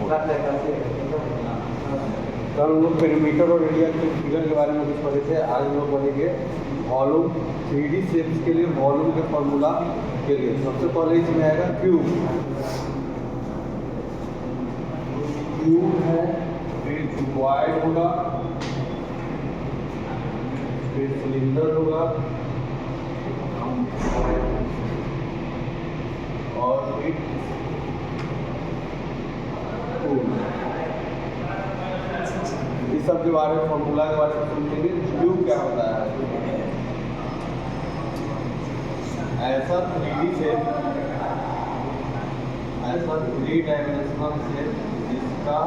तो हम लोग पेरीमीटर और एरिया के फिगर के बारे में कुछ पढ़े थे। आज हम लोग पढ़ेंगे वॉल्यूम 3D शेप्स के लिए वॉल्यूम के फॉर्मूला के लिए। सबसे पहले इसमें आएगा क्यूब। क्यूब है, फिर क्यूबॉइड होगा, फिर सिलेंडर होगा और फिर इस सब के बारे में फॉर्मूला के बारे में समझेंगे। क्यूब क्या होता है? ऐसा 3D शेप, ऐसा 3 डायमेंशनल शेप जिसका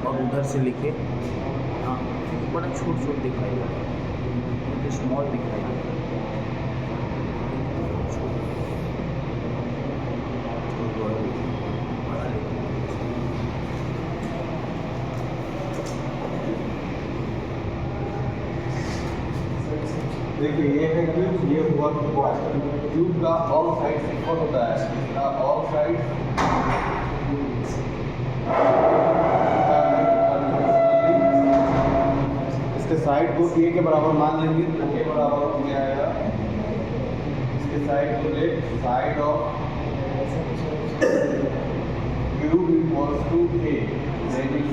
और उधर से लिखे हाँ बड़ा छोट दिखाई दे रहा है, स्मॉल दिखाई दे रहा है। देखिए ये है क्यूब, ये हुआ क्यूबॉइड। क्यूब का ऑल साइड इक्वल होता है, इसका ऑल साइड इसके साइड को ए के बराबर मान लेंगे तो ए बराबर हो जाएगा, इसके साइड को left side of cube equals to a, that is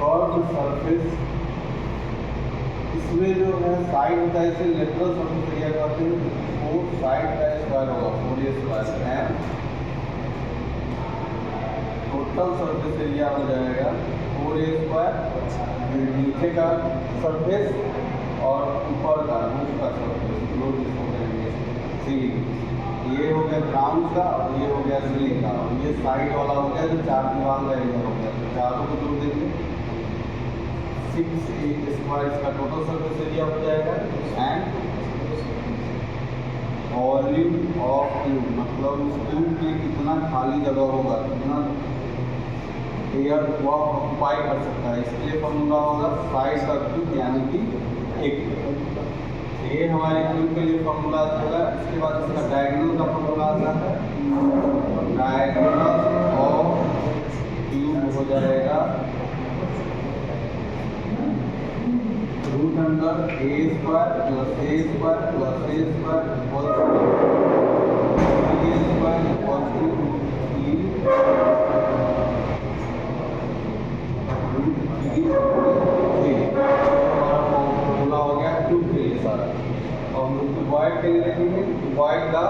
curve surface. इसमें जो है साइड होता है इसे लेटरल सरफेस एरिया कहते हैं। 4 साइड का स्क्वायर होगा 4a square and total surface area हो जाएगा 4a स्क्वायर। नीचे का सरफेस और ऊपर का रूफ का सरफेस लोग जिसको कहेंगे सीलिंग। ये हो गया ग्राउंड का और ये हो गया सीलिंग का, और ये साइड वाला हो गया जो 4 दीवार का एरिया हो गया। तो चारों को जोड़ देंगे 6a स्क्वायर इसका टोटल सरफेस एरिया हो जाएगा। एंड वॉल्यूम ऑफ क्यूब मतलब उस क्यूब में कितना खाली जगह होगा, कितना एयर वह ऑक्यूपाई कर सकता है, इसके लिए फॉर्मूला होगा साइज का क्यूब यानी कि 1। ये हमारे क्यूब के लिए फॉर्मूला होगा। इसके बाद इसका डायगोनल का फॉर्मूला आता है। डायगोनल ऑफ क्यूब हो जाएगा root under a square plus a square plus a square equals to a square equals to formula हो गया क्यूब के लिए सारा। और हम लोग क्यूबॉइड के लिए देखेंगे। क्यूबॉइड का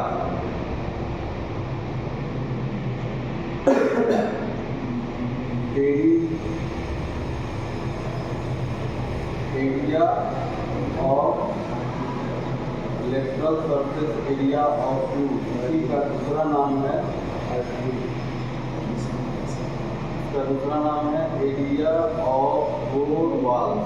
area of lateral surface area of cube, इसी का दूसरा नाम है, इसका दूसरा नाम है एरिया ऑफ फोर वॉल्स।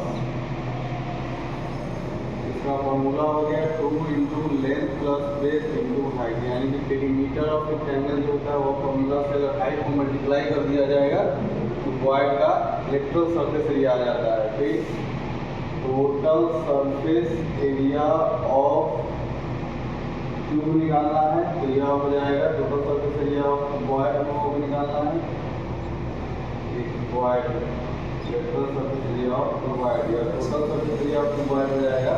इसका फॉर्मूला हो गया 2 into length plus breadth into height, यानी कि पेरीमीटर ऑफ रेक्टेंगल जो होता है वो फॉर्मूला से अगर हाइट को मल्टीप्लाई कर दिया जाएगा तो क्यूबॉइड का लेटरल सरफेस एरिया आ जाता है। फिर total surface area of cube निकालना है तो यह हो जाएगा total surface area of cuboid को निकालना है। Cuboid lateral surface area of cuboid या total surface area of cuboid हो जाएगा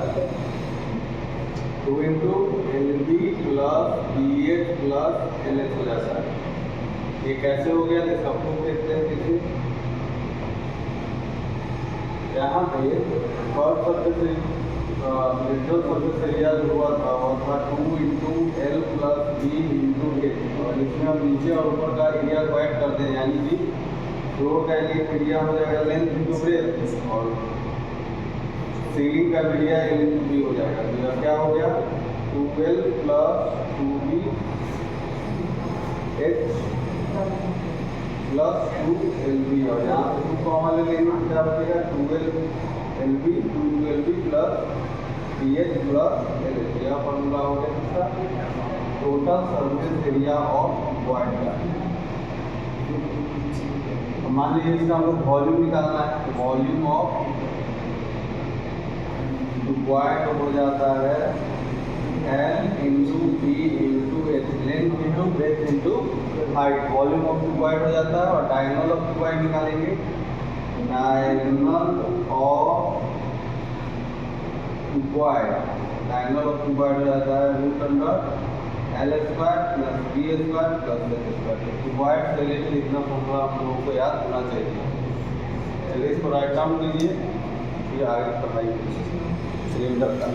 2 into LB plus BH plus LH हो जाता है। ये कैसे हो गया इसका प्रूफ देखते हैं। देखिए यहाँ पे first surface lateral surface area जो हुआ था वो था 2 into L plus B into H, और इसमें हम नीचे और ऊपर का एरिया को ऐड करते हैं, यानी कि फ्लोर का एरिया हो जाएगा लेंथ इंटू ब्रेथ और सीलिंग का एरिया L इंटू बी हो जाएगा। तो यह क्या हो गया 2L plus 2B H plus 2LB, और यहाँ पे 2 कॉमन ले लेंगे तो क्या बचेगा 2LB 2LB plus BH plus LH। यह फॉर्मूला हो गया इसका total surface area of void का। मान लीजिए इसका हमको वॉल्यूम निकालना है, तो वॉल्यूम ऑफ वॉइड हो जाता है L into b into h, length into breadth into height. Volume of void हो जाता है और डायगोनल ऑफ वॉइड निकालेंगे। Diagonal of void, diagonal of void हो जाता है root under L square plus B square plus H square. Void से related इतना फॉर्मूला आप लोगों को याद होना चाहिए। चलिए इसको राइट डाउन कीजिए, फिर आगे पढ़ाई सिलेंडर का।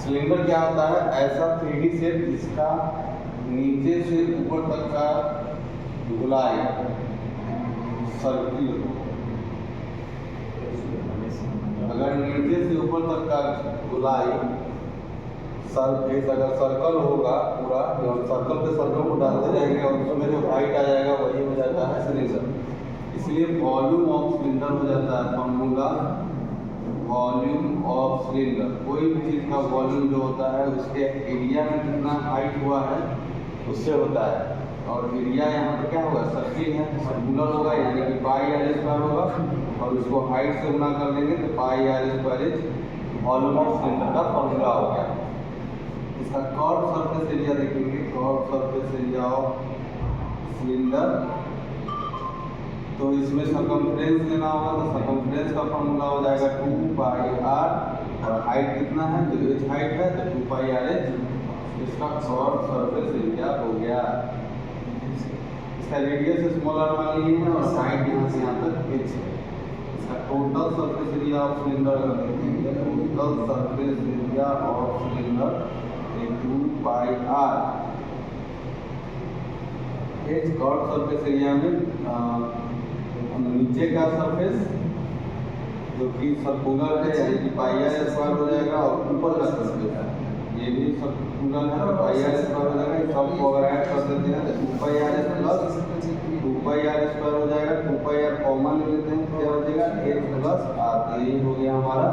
सिलेंडर क्या होता है, ऐसा 3D शेप जिसका नीचे से ऊपर तक का गोलाई सर्किल हो। अगर नीचे से ऊपर तक का गोलाई सरफेस अगर सर्कल होगा पूरा, तो सर्कल पे सर्कल को डालते जाएंगे और उसमें जो हाइट आ जाएगा वही हो जाता है सिलेंडर। इसलिए वॉल्यूम ऑफ सिलेंडर हो जाता है फॉर्मूला वॉल्यूम ऑफ सिलेंडर। कोई भी चीज़ का वॉल्यूम जो होता है उसके एरिया में कितना हाइट हुआ है उससे होता है। और एरिया यहाँ पर क्या होगा, सर्किल है, सर्कुलर होगा यानी कि पाई आर स्क्वायर होगा, और उसको हाइट से गुना कर लेंगे तो pi r square is volume of cylinder का फॉर्मूला हो गया। इसका कर्व सरफेस एरिया देखेंगे, curve surface area of cylinder. तो इसमें सर्कमफ्रेंस लेना होगा, तो सर्कमफ्रेंस का फॉर्मूला हो जाएगा 2 पाई आर, और हाइट कितना है, तो एच हाइट है तो 2 पाई आर एच। इसका कर्व सरफेस एरिया हो गया। इसका रेडियस स्मॉलर मान लिए हैं और हाइट यहाँ से यहाँ तक एच है। इसका total surface area of cylinder अगर देखेंगे, total surface area of cylinder 2 pi R H. Curve surface area में नीचे का सरफेस जो कि सर्कुलर है यानी कि पाई आर स्क्वायर हो जाएगा, और ऊपर का सरफेस है ये भी सर्कुलर है तो पाई आर स्क्वायर हो जाएगा। इस सबको अगर ऐड कर देते हैं तो 2 pi r plus 2 pi r square हो जाएगा। 2 पाई आर कॉमन ले लेते हैं, क्या हो जाएगा h प्लस आर। तो ये हो गया हमारा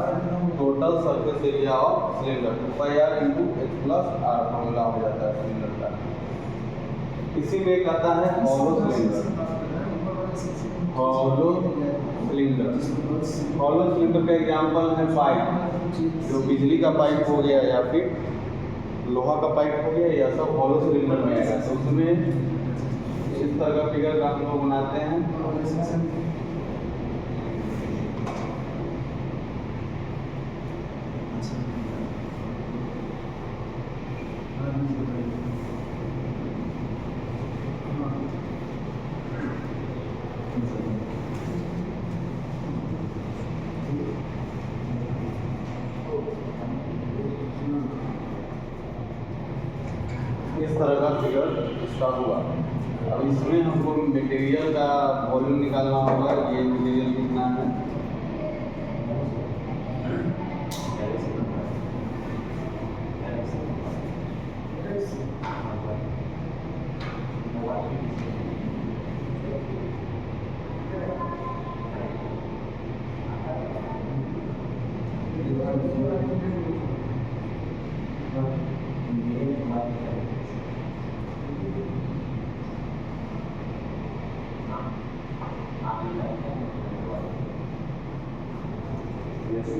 total surface area of cylinder. 2 pi r into h plus r formula हो जाता है सिलेंडर का। इसी में एक आता है हॉलो सिलेंडर। हॉलो सिलेंडर का एग्जाम्पल है पाइप, जो बिजली का पाइप हो गया या फिर लोहा का पाइप हो गया, यह सब हॉलो सिलेंडर में आएगा। तो उसमें इस तरह का फिगर का हम लोग बनाते हैं। इस तरह का फिगर इसका हुआ। अब इसमें हमको मटेरियल का वॉल्यूम निकालना होगा। ये मटेरियल कितना है,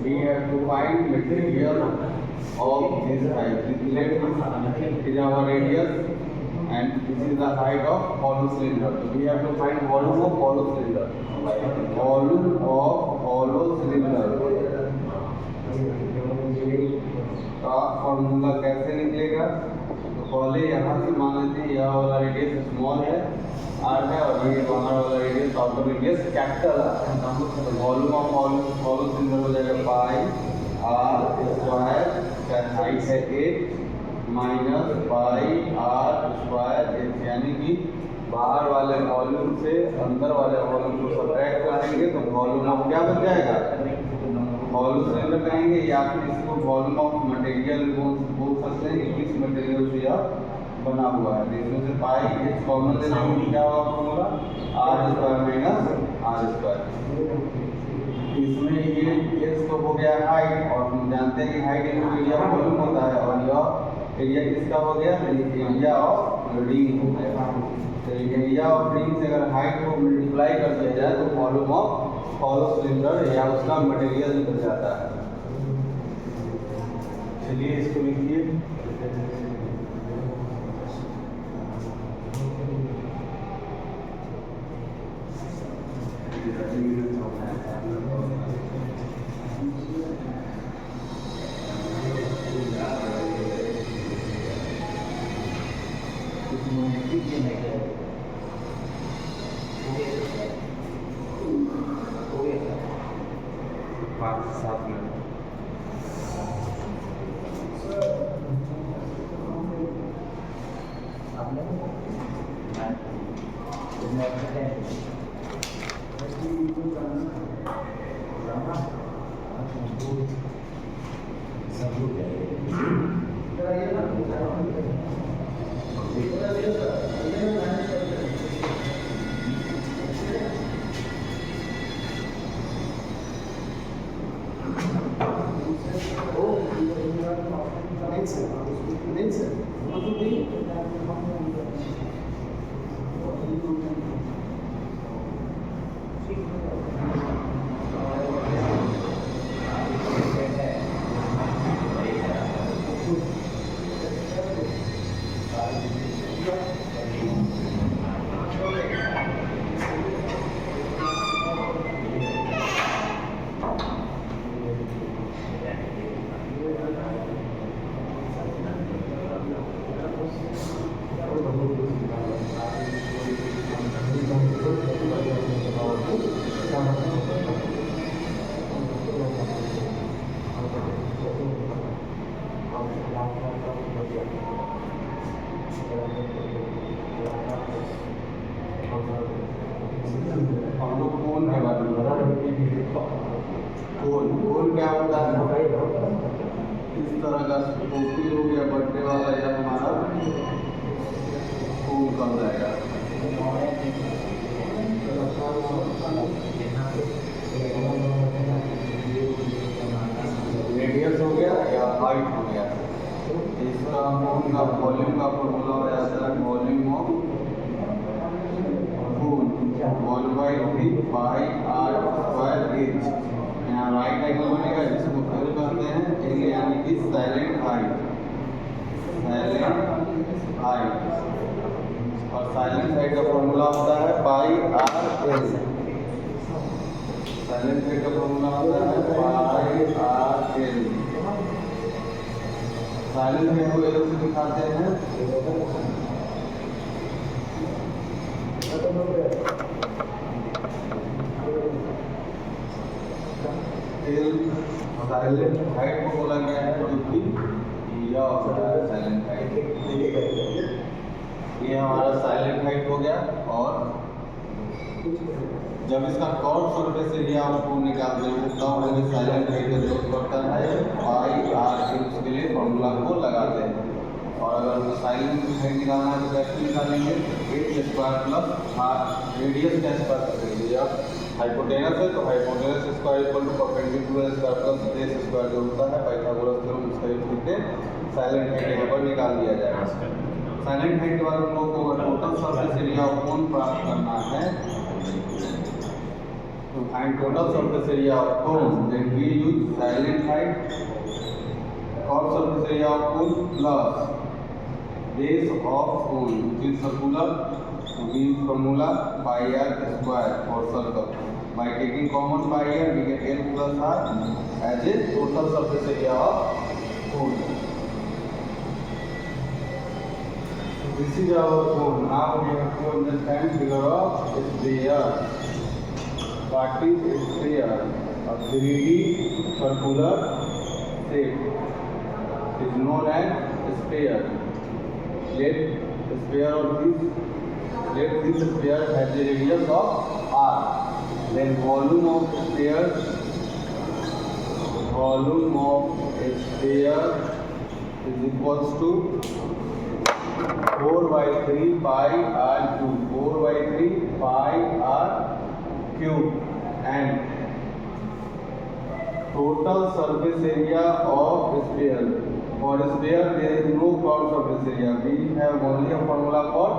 we have to find material of this height. Let this is our radius and this is the height of hollow cylinder. So we have to find volume of hollow cylinder. Volume of hollow cylinder का formula कैसे निकलेगा? तो पहले यहाँ से मान लेते हैं यह वाला रेडियस स्मॉल है आर है, और ये बाहर वाला रेडियस आउटर रेडियस कैपिटल है। तो वॉल्यूम ऑफ हॉलो सिलेंडर हो जाएगा पाई आर स्क्वायर, हाइट है 8 minus pi r square h, यानी कि बाहर वाले वॉल्यूम से अंदर वाले वॉल्यूम को सब्ट्रैक्ट कर देंगे तो वॉल्यूम ऑफ क्या बन जाएगा, हॉलो सिलेंडर कहेंगे, या फिर इसको वॉल्यूम ऑफ मटेरियल बोल सकते हैं कि किस मटेरियल से यह बना हुआ है। इसमें से पाई एच कॉमन ले लेंगे, क्या होगा formula r square minus r square. इसमें ये एच तो हो गया हाइट, और हम जानते हैं कि हाइट इनटू एरिया वॉल्यूम होता है, और यह एरिया किसका हो गया, एरिया ऑफ रिंग हो गया। तो एरिया ऑफ रिंग से अगर हाइट को मल्टीप्लाई कर दिया जाए तो वॉल्यूम ऑफ हॉलो सिलेंडर या उसका मटेरियल निकल जाता है। चलिए इसको लिखिए। कोन कोन क्या होता है? इस तरह का टोपी हो गया बर्थडे वाला, या हमारा कोन कब जाएगा। रेडियस हो गया या हाइट हो गया। इसका कोन का वॉल्यूम का फॉर्मूला हो जाता है volume of cone 1/3 pi r square h. यहाँ राइट एंगल बनेगा जिसको फिर कहते हैं एल यानी कि साइलेंट हाइट। साइलेंट हाइट और साइलेंट हाइट का फॉर्मूला होता है pi r l. Silent height का फॉर्मूला होता है pi r l. Silent height को एल से दिखाते हैं। साइलेंट हाइट को बोला गया है जो कि यह होता है साइलेंट हाइट। ये हमारा साइलेंट हाइट हो गया। और जब इसका कर्व सरफेस एरिया आपको निकालते हैं तब हमें साइलेंट हाइट का जरूरत पड़ता है पाई आर के, उसके लिए फॉर्मूला को लगाते हैं। और अगर हमें साइलेंट हाइट निकालना है तो कैसे निकालेंगे? H square plus r radius का स्क्वायर करेंगे। या हाइपोटेनस है तो hypotenuse square equal to perpendicular square plus base square जो होता है पाइथागोरस थ्योरम, उसका यूज करके साइलेंट हाइट यहाँ पर निकाल दिया जाएगा। साइलेंट हाइट वाले हम लोग को total surface area of cone प्राप्त करना है to find total surface area of cone, then we use silent height curved surface area of cone plus base of cone, which is circular. We use formula pi r square for circle. By taking common pi r, we get l plus r as a total surface area of cone. This is our cone. Now we have to understand figure of sphere. What is a sphere? A 3D circular shape is known as a sphere. Let this sphere has a radius of r. Then volume of a sphere is equals to 4/3 pi r cube. 4/3 pi r cube. And total surface area of sphere. For sphere there is no curved surface area. We have only a formula for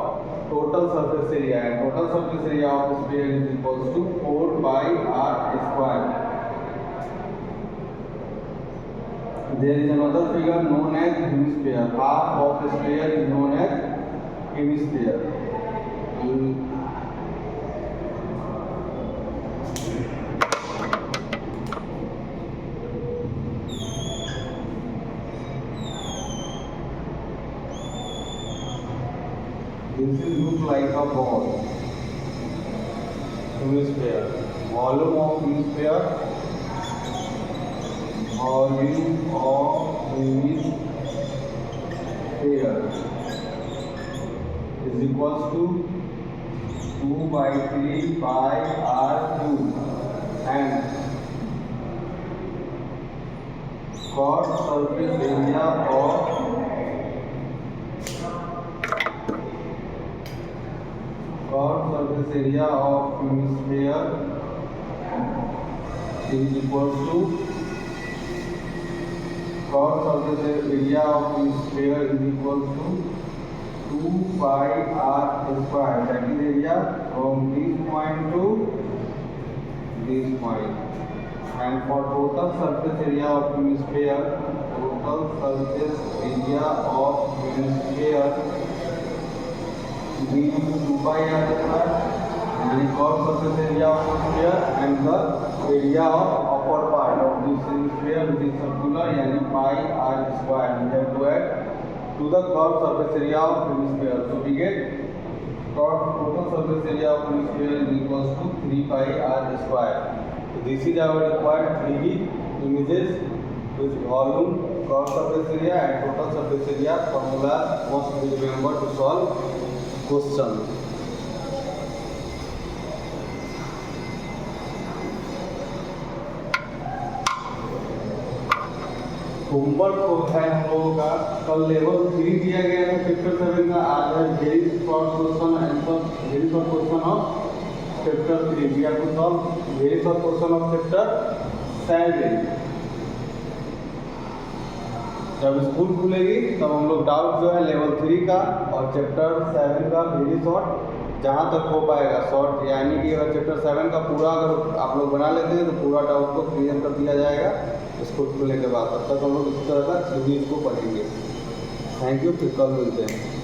total surface area, and total surface area of sphere is equals to 4 pi r square. There is another figure known as hemisphere. Half of the sphere is known as hemisphere. This is look like a ball. Hemisphere. Volume of hemisphere. Volume of hemisphere is equals to 2/3 pi r cube. And curved surface area of hemisphere is equals to curved surface area of hemisphere is equals to 2 pi r square. That is area from this point to this point. And for total surface area of hemisphere we use 2 pi r square and curved surface area of hemisphere and the area of upper part of this hemisphere which is circular yani pi r square. We have to add to the curved surface area of hemisphere. So we get total surface area of hemisphere is equals to 3 pi r square. So this is our required 3D images with volume, curved surface area and total surface area formula must be remembered to solve question. Homework को है हम लोगों का कल level 3 दिया गया है chapter 7 का। आज है very short question answer, very short question of chapter 3। We have to solve very short question of chapter 7। जब स्कूल खुलेगी तब हम लोग डाउट जो है लेवल 3 का और चैप्टर 7 का वेरी शॉर्ट जहाँ तक हो पाएगा शॉर्ट, यानी कि अगर चैप्टर 7 का पूरा अगर आप लोग बना लेते हैं तो पूरा डाउट को क्लियर कर दिया जाएगा स्कूल खुलने के बाद। तब तक हम लोग इस तरह का सीरीज को पढ़ेंगे। थैंक यू, फिर कल मिलते हैं।